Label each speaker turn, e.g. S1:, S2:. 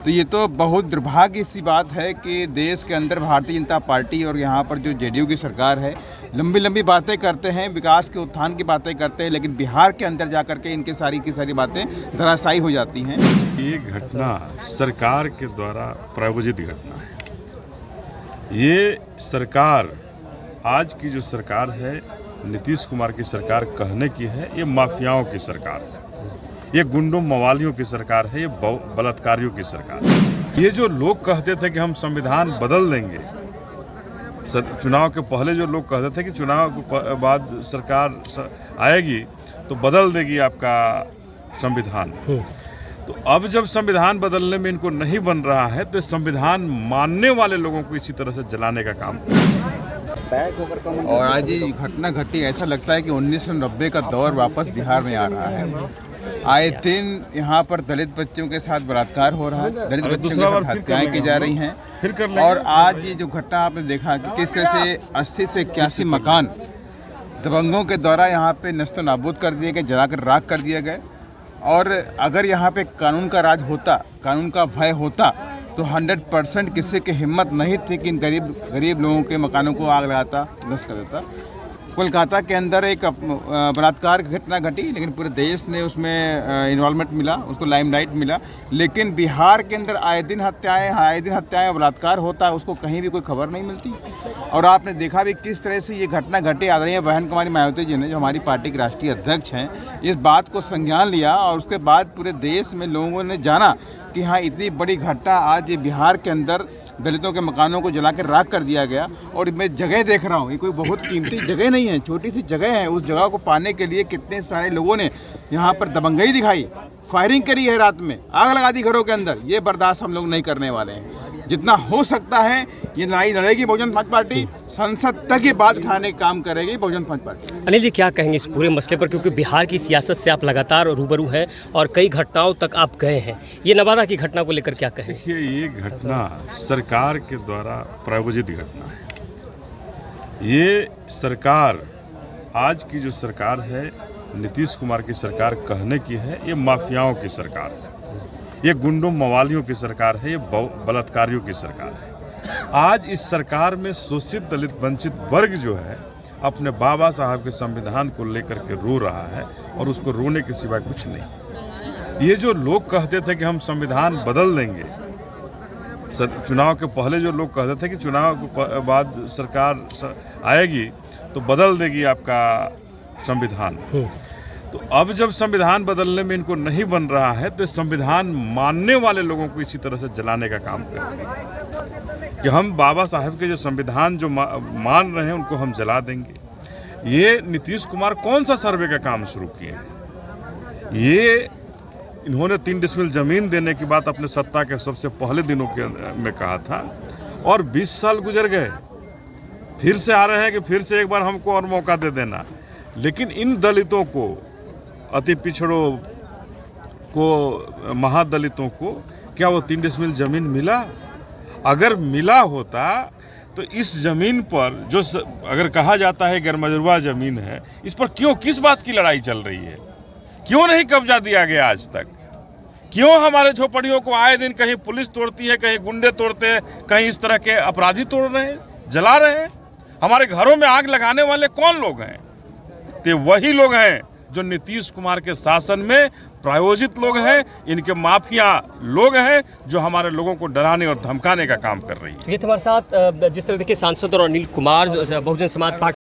S1: तो ये तो बहुत दुर्भाग्य सी बात है कि देश के अंदर भारतीय जनता पार्टी और यहाँ पर जो जेडीयू की सरकार है लंबी लंबी बातें करते हैं, विकास के उत्थान की बातें करते हैं, लेकिन बिहार के अंदर जा कर के इनकी सारी की सारी बातें धराशायी हो जाती हैं।
S2: ये घटना सरकार के द्वारा प्रायोजित घटना है। ये सरकार, आज की जो सरकार है, नीतीश कुमार की सरकार कहने की है, ये माफियाओं की सरकार है, ये गुंडों मवालियों की सरकार है, ये बलात्कारियों की सरकार है। ये जो लोग कहते थे कि हम संविधान बदल देंगे, चुनाव के पहले जो लोग कहते थे कि चुनाव के बाद सरकार आएगी तो बदल देगी आपका संविधान, तो अब जब संविधान बदलने में इनको नहीं बन रहा है तो संविधान मानने वाले लोगों को इसी तरह से जलाने का काम।
S1: और आज ये घटना घटी, ऐसा लगता है कि 1990 का दौर वापस बिहार में आ रहा है। आए दिन यहाँ पर दलित बच्चों के साथ बलात्कार हो रहा है, दलित बच्चों के साथ हत्याएं की जा रही हैं। और आज ये जो घटना आपने देखा कि किस तरह से 80 से 81 मकान दबंगों के द्वारा यहाँ पे नस्तो नाबूद कर दिए गए, जलाकर राख कर दिए गए। और अगर यहाँ पे कानून का राज होता, कानून का भय होता, तो 100% किसी की हिम्मत नहीं थी कि इन गरीब लोगों के मकानों को आग लगाता, नष्ट कर देता। कोलकाता के अंदर एक बलात्कार की घटना घटी, लेकिन पूरे देश ने उसमें इन्वॉल्वमेंट मिला, उसको लाइमलाइट मिला। लेकिन बिहार के अंदर आए दिन हत्याएं बलात्कार होता है, उसको कहीं भी कोई खबर नहीं मिलती। और आपने देखा भी किस तरह से ये घटना घटी। आदरणीय बहन कुमारी मायावती जी ने, जो हमारी पार्टी के राष्ट्रीय अध्यक्ष हैं, इस बात को संज्ञान लिया और उसके बाद पूरे देश में लोगों ने जाना कि हाँ, इतनी बड़ी घटना आज ये बिहार के अंदर दलितों के मकानों को जला कर राख कर दिया गया। और मैं जगह देख रहा हूँ, ये कोई बहुत कीमती जगह नहीं है, छोटी सी जगह है। उस जगह को पाने के लिए कितने सारे लोगों ने यहाँ पर दबंगई दिखाई, फायरिंग करी है, रात में आग लगा दी घरों के अंदर। ये बर्दाश्त हम लोग नहीं करने वाले हैं। जितना हो सकता है ये लड़ाई लड़ेगी बहुजन समाज पार्टी, संसद तक ये बात उठाने का काम करेगी बहुजन समाज पार्टी।
S3: अनिल जी, क्या कहेंगे इस पूरे मसले पर, क्योंकि बिहार की सियासत से आप लगातार रूबरू हैं और कई घटनाओं तक आप गए हैं, ये नवादा की घटना को लेकर क्या कहें?
S2: देखिए, ये घटना सरकार के द्वारा प्रायोजित घटना है। ये सरकार, आज की जो सरकार है, नीतीश कुमार की सरकार कहने की है, ये माफियाओं की सरकार है, ये गुंडों मवालियों की सरकार है, ये बलात्कारियों की सरकार है। आज इस सरकार में शोषित दलित वंचित वर्ग जो है अपने बाबा साहब के संविधान को लेकर के रो रहा है, और उसको रोने के सिवाय कुछ नहीं। ये जो लोग कहते थे कि हम संविधान बदल देंगे, चुनाव के पहले जो लोग कहते थे कि चुनाव के बाद सरकार आएगी तो बदल देगी आपका संविधान, तो अब जब संविधान बदलने में इनको नहीं बन रहा है तो संविधान मानने वाले लोगों को इसी तरह से जलाने का काम कर रहे हैं कि हम बाबा साहब के जो संविधान जो मान रहे हैं उनको हम जला देंगे। ये नीतीश कुमार कौन सा सर्वे का काम शुरू किए हैं? ये इन्होंने 3 डिसमिल जमीन देने की बात अपने सत्ता के सबसे पहले दिनों में कहा था, और 20 साल गुजर गए, फिर से आ रहे हैं कि फिर से एक बार हमको और मौका दे देना। लेकिन इन दलितों को, अति पिछड़ों को, महादलितों को क्या वो 3 डिसमिल जमीन मिला? अगर मिला होता तो इस जमीन पर जो अगर कहा जाता है गैरमजरूआ जमीन है, इस पर क्यों, किस बात की लड़ाई चल रही है? क्यों नहीं कब्जा दिया गया आज तक? क्यों हमारे झोपड़ियों को आए दिन कहीं पुलिस तोड़ती है, कहीं गुंडे तोड़ते हैं, कहीं इस तरह के अपराधी तोड़ रहे हैं, जला रहे हैं? हमारे घरों में आग लगाने वाले कौन लोग हैं? तो वही लोग हैं जो नीतीश कुमार के शासन में प्रायोजित लोग हैं, इनके माफिया लोग हैं जो हमारे लोगों को डराने और धमकाने का काम कर रही है।
S3: ये तुम्हारे साथ जिस तरह देखिए सांसद और अनिल कुमार बहुजन समाज पार्टी